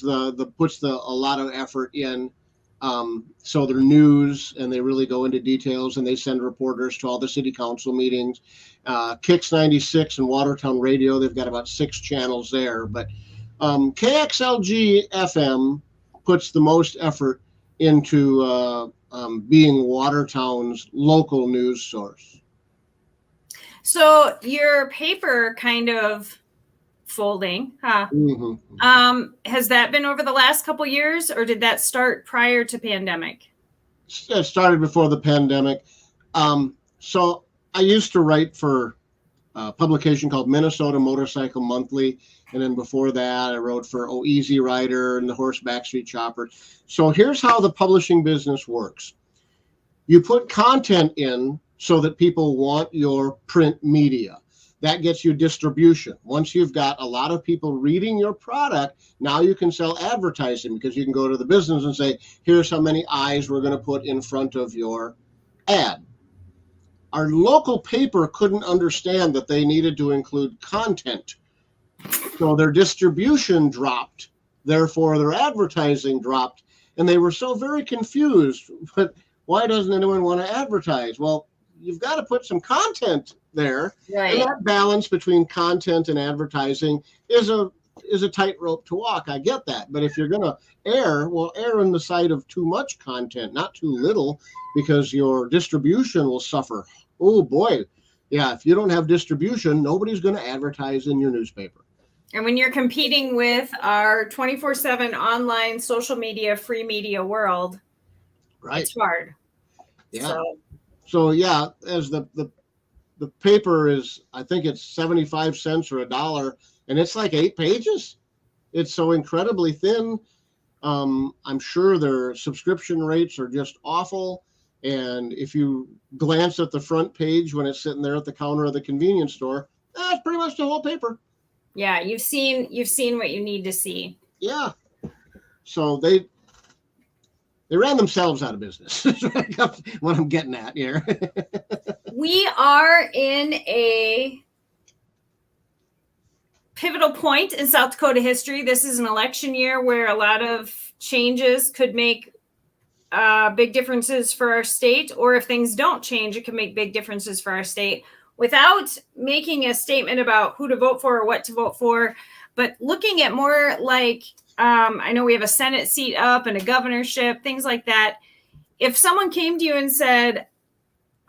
puts a lot of effort in. So their news, and they really go into details, and they send reporters to all the city council meetings. Kix 96 and Watertown Radio, they've got about 6 channels there. But KXLG FM puts the most effort into being Watertown's local news source. So your paper kind of folding, huh? Mm-hmm. Has that been over the last couple years, or did that start prior to pandemic? It started before the pandemic. So I used to write for a publication called Minnesota Motorcycle Monthly. And then before that, I wrote for Easy Rider and the Horseback Street Chopper. So here's how the publishing business works. You put content in so that people want your print media. That gets you distribution. Once you've got a lot of people reading your product, now you can sell advertising, because you can go to the business and say, here's how many eyes we're going to put in front of your ad. Our local paper couldn't understand that they needed to include content. So their distribution dropped, therefore their advertising dropped, and they were so very confused. But why doesn't anyone want to advertise? Well, you've got to put some content there. Right. And that balance between content and advertising is a tightrope to walk. I get that. But if you're going to err, well, err on the side of too much content, not too little, because your distribution will suffer. Oh, boy. Yeah, if you don't have distribution, nobody's going to advertise in your newspaper. And when you're competing with our 24/7 online social media, free media world, right, it's hard. Yeah. So yeah, as the paper is, I think it's 75 cents or $1, and it's like 8 pages. It's so incredibly thin. I'm sure their subscription rates are just awful. And if you glance at the front page when it's sitting there at the counter of the convenience store, that's pretty much the whole paper. Yeah, you've seen what you need to see. Yeah. So they ran themselves out of business. What I'm getting at here. We are in a pivotal point in South Dakota history. This is an election year where a lot of changes could make big differences for our state, or if things don't change, it could make big differences for our state. Without making a statement about who to vote for or what to vote for, but looking at more like, I know we have a Senate seat up and a governorship, things like that. If someone came to you and said,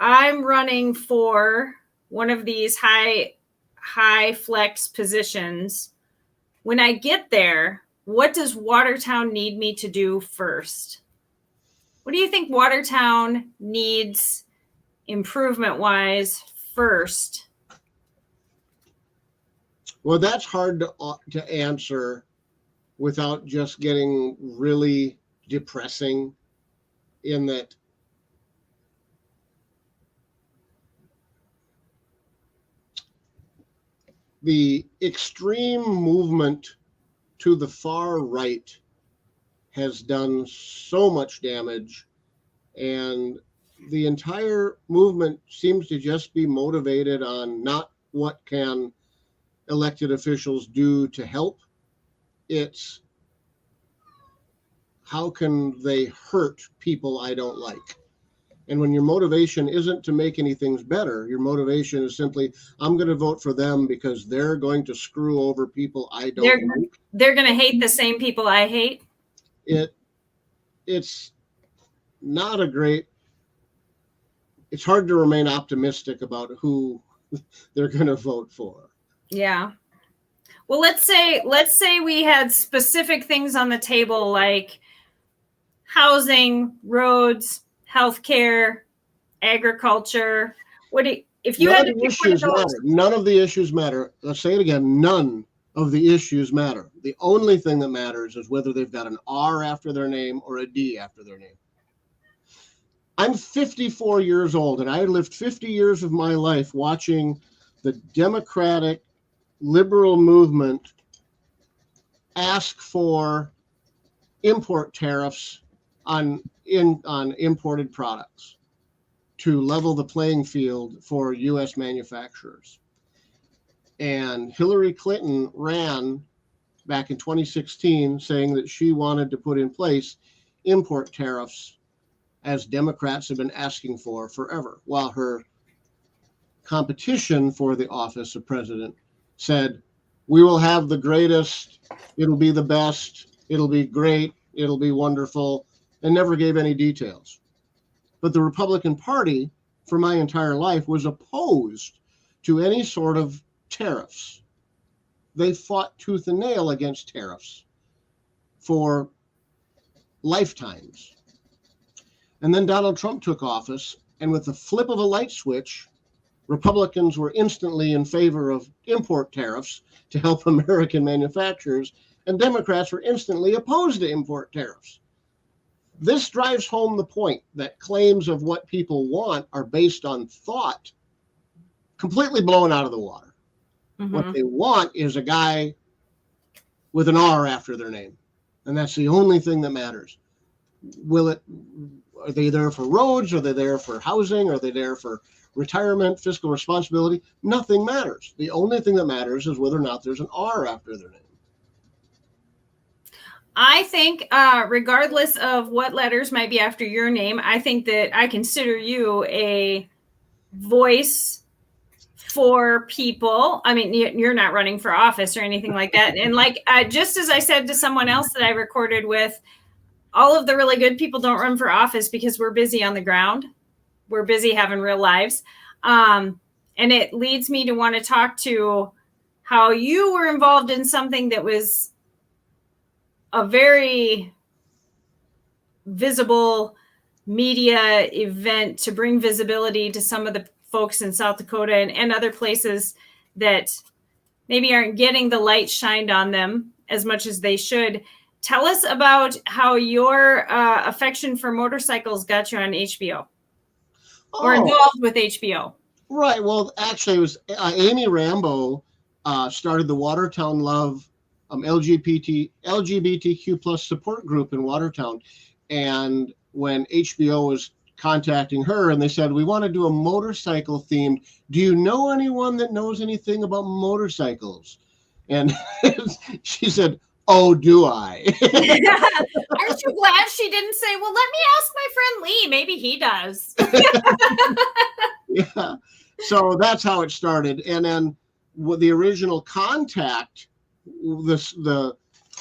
I'm running for one of these high flex positions, when I get there, what does Watertown need me to do first? What do you think Watertown needs improvement-wise first? Well, that's hard to answer without just getting really depressing, in that the extreme movement to the far right has done so much damage, and the entire movement seems to just be motivated on not what can elected officials do to help. It's how can they hurt people I don't like. And when your motivation isn't to make anything better, your motivation is simply, I'm going to vote for them because they're going to screw over people I don't like. They're going to hate the same people I hate. It's not a great, it's hard to remain optimistic about who they're going to vote for. Yeah. Well, let's say we had specific things on the table like housing, roads, healthcare, agriculture. If you had to pick one of those? None of the issues matter. Let's say it again. None of the issues matter. The only thing that matters is whether they've got an R after their name or a D after their name. I'm 54 years old, and I lived 50 years of my life watching the Democratic liberal movement ask for import tariffs on imported products to level the playing field for U.S. manufacturers. And Hillary Clinton ran back in 2016 saying that she wanted to put in place import tariffs, as Democrats have been asking for forever, while her competition for the office of president said, we will have the greatest, it'll be the best, it'll be great, it'll be wonderful, and never gave any details. But the Republican Party, for my entire life, was opposed to any sort of tariffs. They fought tooth and nail against tariffs for lifetimes. And then Donald Trump took office, And with the flip of a light switch, Republicans were instantly in favor of import tariffs to help American manufacturers, and Democrats were instantly opposed to import tariffs. This drives home the point that claims of what people want are based on thought, completely blown out of the water. Mm-hmm. What they want is a guy with an R after their name, and that's the only thing that matters. Are they there for roads? Are they there for housing? Are they there for retirement, fiscal responsibility? Nothing matters. The only thing that matters is whether or not there's an R after their name. I think, regardless of what letters might be after your name, I think that I consider you a voice for people. I mean, you're not running for office or anything like that. And like, just as I said to someone else that I recorded with, all of the really good people don't run for office because we're busy on the ground. We're busy having real lives. And it leads me to want to talk to how you were involved in something that was a very visible media event to bring visibility to some of the folks in South Dakota and other places that maybe aren't getting the light shined on them as much as they should. Tell us about how your affection for motorcycles got you on HBO or involved with HBO. Right. Well, actually, it was Amy Rambo started the Watertown Love LGBTQ plus support group in Watertown. And when HBO was contacting her and they said, we want to do a motorcycle themed, do you know anyone that knows anything about motorcycles? And she said, oh, do I? Aren't you glad she didn't say, well, let me ask my friend Lee. Maybe he does. Yeah. So that's how it started. And then with the original contact,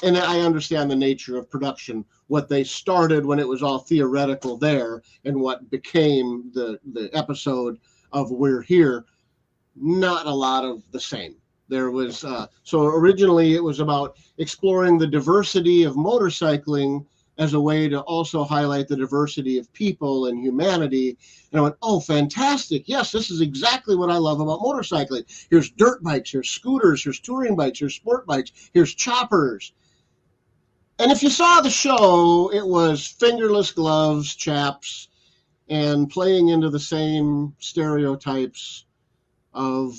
and I understand the nature of production, what they started when it was all theoretical there and what became the episode of We're Here, not a lot of the same. There was, so originally it was about exploring the diversity of motorcycling as a way to also highlight the diversity of people and humanity. And I went, oh, fantastic. Yes, this is exactly what I love about motorcycling. Here's dirt bikes, here's scooters, here's touring bikes, here's sport bikes, here's choppers. And if you saw the show, it was fingerless gloves, chaps, and playing into the same stereotypes of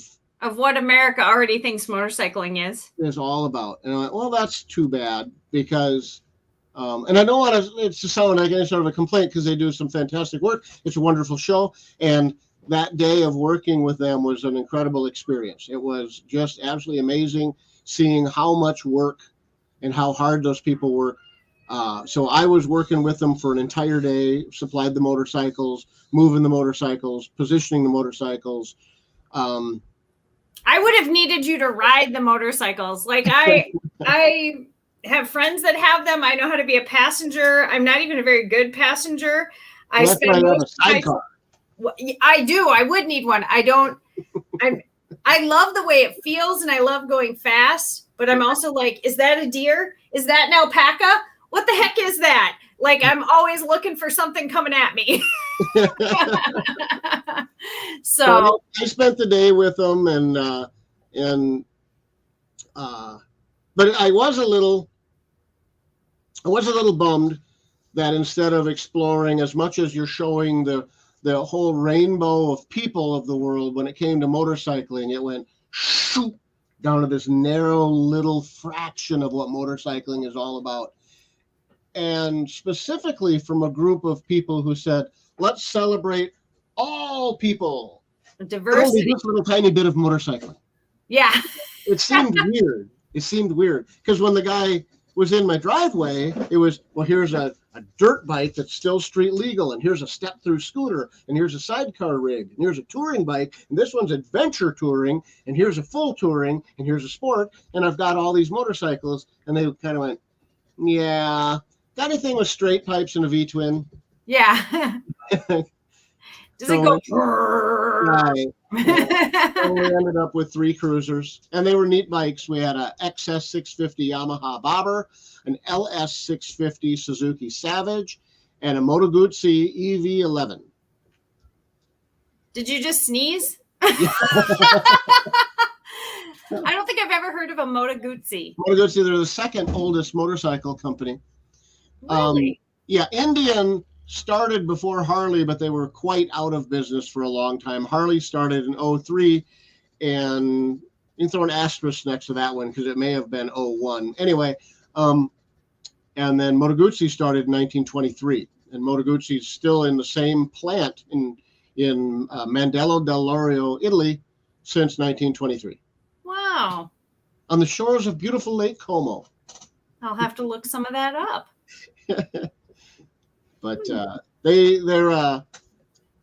what America already thinks motorcycling is all about. And I went, well, that's too bad because and I don't want it to sound like any sort of a complaint because they do some fantastic work. It's a wonderful show. And that day of working with them was an incredible experience. It was just absolutely amazing seeing how much work and how hard those people work. So I was working with them for an entire day, supplied the motorcycles, moving the motorcycles, positioning the motorcycles. I would have needed you to ride the motorcycles. Like I have friends that have them. I know how to be a passenger. I'm not even a very good passenger. I spend most of my time. I do. I would need one. I love the way it feels and I love going fast, but I'm also like, is that a deer? Is that an alpaca? What the heck is that? Like, I'm always looking for something coming at me. So I spent the day with them but I was a little bummed that instead of exploring as much as you're showing the whole rainbow of people of the world, when it came to motorcycling, it went shoot down to this narrow little fraction of what motorcycling is all about. And specifically from a group of people who said, let's celebrate all people. Diversity. Only this little tiny bit of motorcycling. Yeah. It seemed weird. It seemed weird because when the guy was in my driveway, it was, well, here's a dirt bike that's still street legal, and here's a step-through scooter, and here's a sidecar rig, and here's a touring bike, and this one's adventure touring, and here's a full touring, and here's a sport, and I've got all these motorcycles, and they kind of went, yeah, got anything with straight pipes and a V-twin? Yeah. Does it go? Right. So we ended up with 3 cruisers, and they were neat bikes. We had a XS 650 Yamaha Bobber, an LS 650 Suzuki Savage, and a Moto Guzzi EV11. Did you just sneeze? Yeah. I don't think I've ever heard of a Moto Guzzi. Moto Guzzi, they're the second oldest motorcycle company. Really? Yeah, Indian started before Harley, but they were quite out of business for a long time. Harley started in 03, and you can throw an asterisk next to that one because it may have been 01. Anyway, and then Moto Guzzi started in 1923, and Moto Guzzi is still in the same plant in Mandello del Lario, Italy, since 1923. Wow. On the shores of beautiful Lake Como. I'll have to look some of that up. But they're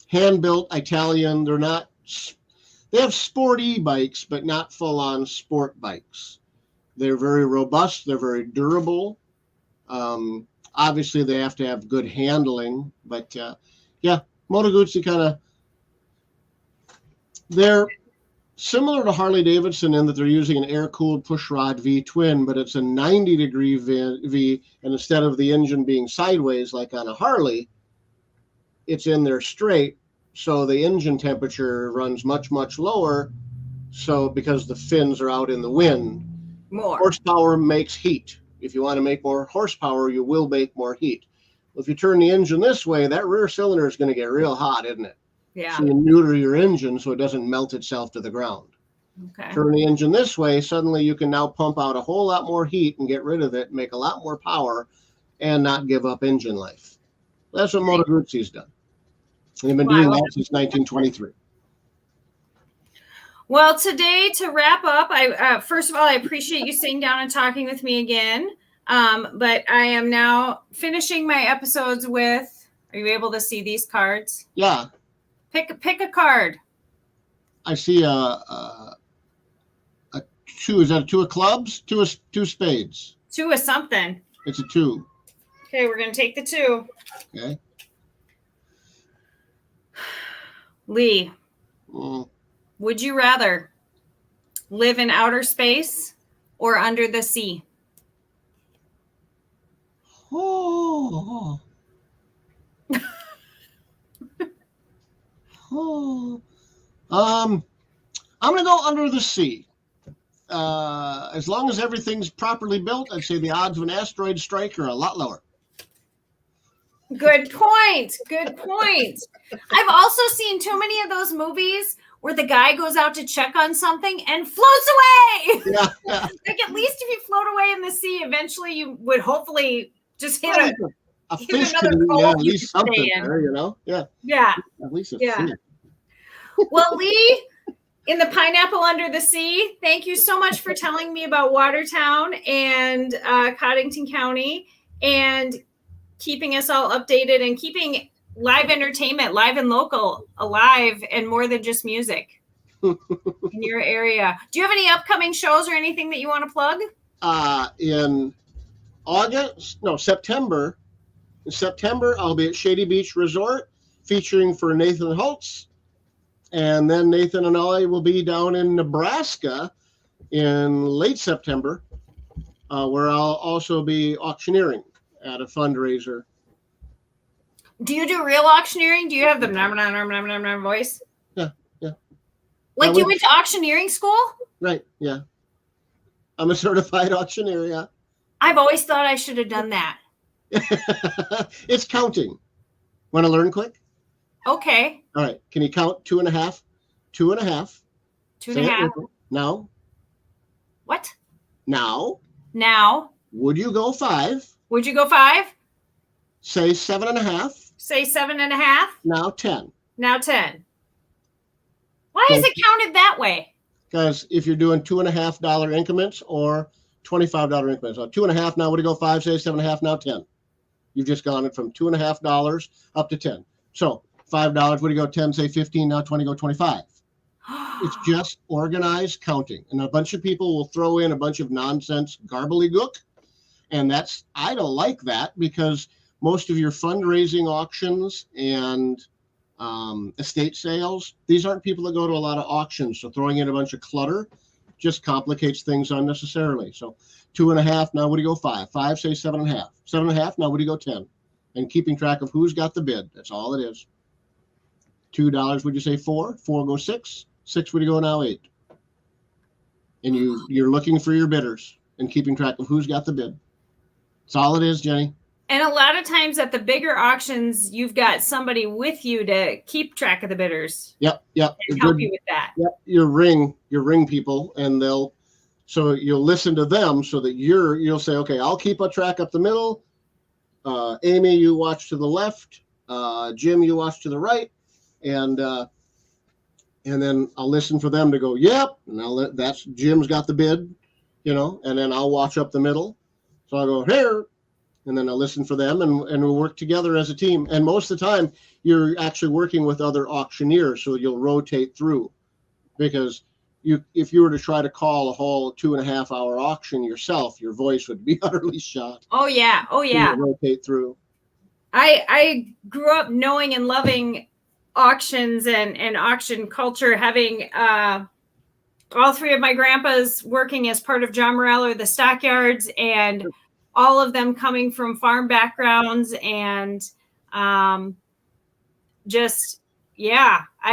hand-built Italian. They have sport e-bikes, but not full-on sport bikes. They're very robust. They're very durable. Obviously, they have to have good handling. But yeah, Moto Guzzi they're similar to Harley Davidson in that they're using an air-cooled pushrod V-twin, but it's a 90-degree V, and instead of the engine being sideways like on a Harley, it's in there straight, so the engine temperature runs much, much lower, so because the fins are out in the wind. More. Horsepower makes heat. If you want to make more horsepower, you will make more heat. Well, if you turn the engine this way, that rear cylinder is going to get real hot, isn't it? Yeah. So you neuter your engine so it doesn't melt itself to the ground. Okay. Turn the engine this way, suddenly you can now pump out a whole lot more heat and get rid of it, make a lot more power, and not give up engine life. That's what Moto Guzzi's done. They've been doing that since 1923. Well, today, to wrap up, I first of all, I appreciate you sitting down and talking with me again. But I am now finishing my episodes with, are you able to see these cards? Yeah. Pick a card. I see a two. Is that a two of clubs? Two spades. Two of something. It's a two. Okay, we're going to take the two. Okay. Lee, Mm. would you rather live in outer space or under the sea? Oh. Oh. I'm going to go under the sea. As long as everything's properly built, I'd say the odds of an asteroid strike are a lot lower. Good point. Good point. I've also seen too many of those movies where the guy goes out to check on something and floats away. Yeah. Like, at least if you float away in the sea, eventually you would hopefully just hit a fish another can cove at you least can something stay in. there, you know? Yeah. Yeah. At least a Yeah. fish. Well, Lee, in the Pineapple Under the Sea, thank you so much for telling me about Watertown and Codington County and keeping us all updated and keeping live entertainment, live and local, alive and more than just music in your area. Do you have any upcoming shows or anything that you want to plug? In September. In September, I'll be at Shady Beach Resort featuring for Nathan Holtz. And then Nathan and I will be down in Nebraska in late September, where I'll also be auctioneering at a fundraiser. Do you do real auctioneering? Do you have the voice? Yeah. Like you went to auctioneering school? Right, yeah. I'm a certified auctioneer, yeah. I've always thought I should have done that. It's counting. Want to learn quick? Okay. All right. Can you count 2.5? 2.5. 2.5. Now. What? Now. Now. Would you go 5? Would you go 5? Say 7.5. Say 7.5. Now 10. Now 10. Why is it counted that way? Because if you're doing $2.50 increments or $25 increments, so 2.5 now would you go 5? Say 7.5 now 10. You've just gone from $2.50 up to 10. So $5 would you go 10? Say 15 now 20 go 25. It's just organized counting, and a bunch of people will throw in a bunch of nonsense garbly-gook, and I don't like that because most of your fundraising auctions and estate sales, these aren't people that go to a lot of auctions, so throwing in a bunch of clutter just complicates things unnecessarily. So 2.5 now would you go 5? 5 say 7.5. 7.5 now would you go 10? And keeping track of who's got the bid. That's all it is. $2, would you say 4? 4 go 6. 6 would go now 8. And you're looking for your bidders and keeping track of who's got the bid. That's all it is, Jenny. And a lot of times at the bigger auctions, you've got somebody with you to keep track of the bidders. Yep. And help you with that. Yep. Your ring people, and so you'll listen to them so that you'll say, okay, I'll keep a track up the middle. Amy, you watch to the left. Jim, you watch to the right. And then I'll listen for them to go, yep. And that's Jim's got the bid, and then I'll watch up the middle. So I'll go here. And then I'll listen for them, and we'll work together as a team. And most of the time, you're actually working with other auctioneers, so you'll rotate through. Because if you were to try to call a whole 2.5-hour auction yourself, your voice would be utterly shot. Oh yeah. So you'll rotate through. I grew up knowing and loving auctions and auction culture, having all 3 of my grandpas working as part of John Morell or the stockyards, and all of them coming from farm backgrounds, and I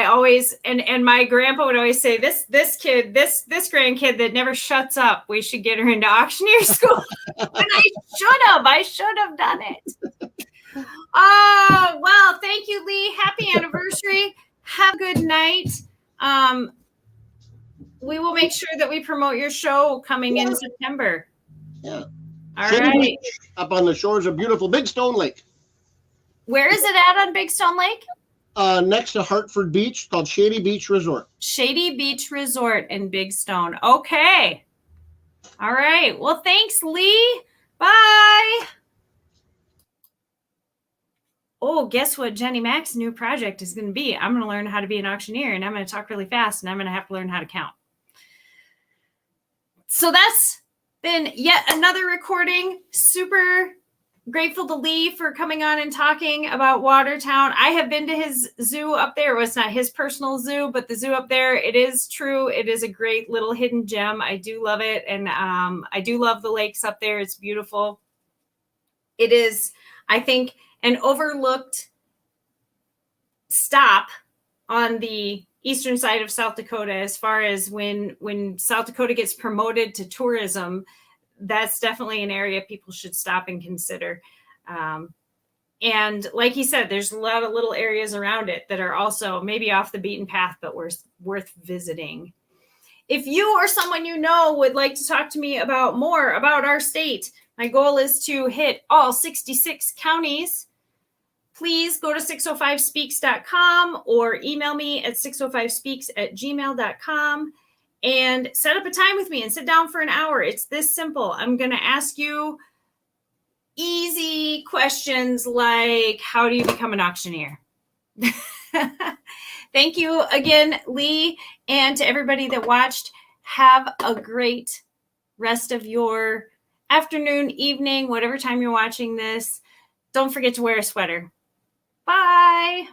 always, and my grandpa would always say, this grandkid that never shuts up, we should get her into auctioneer school. And I should have done it. Well, thank you, Lee. Happy anniversary. Have a good night. We will make sure that we promote your show coming in September. Yeah. All Shady right. Beach, up on the shores of beautiful Big Stone Lake. Where is it at on Big Stone Lake? Next to Hartford Beach, called Shady Beach Resort. Shady Beach Resort in Big Stone. Okay. All right. Well, thanks, Lee. Bye. Oh, guess what Jenny Mac's new project is going to be? I'm going to learn how to be an auctioneer, and I'm going to talk really fast, and I'm going to have to learn how to count. So that's been yet another recording. Super grateful to Lee for coming on and talking about Watertown. I have been to his zoo up there. Well, it's not his personal zoo, but the zoo up there, it is true. It is a great little hidden gem. I do love it. And I do love the lakes up there. It's beautiful. It is, I think, an overlooked stop on the eastern side of South Dakota, as far as when South Dakota gets promoted to tourism, that's definitely an area people should stop and consider. And like he said, there's a lot of little areas around it that are also maybe off the beaten path, but worth visiting. If you or someone you know would like to talk to me about more about our state, my goal is to hit all 66 counties. Please go to 605speaks.com or email me at 605speaks@gmail.com and set up a time with me and sit down for an hour. It's this simple. I'm going to ask you easy questions like, how do you become an auctioneer? Thank you again, Lee, and to everybody that watched. Have a great rest of your afternoon, evening, whatever time you're watching this. Don't forget to wear a sweater. Bye.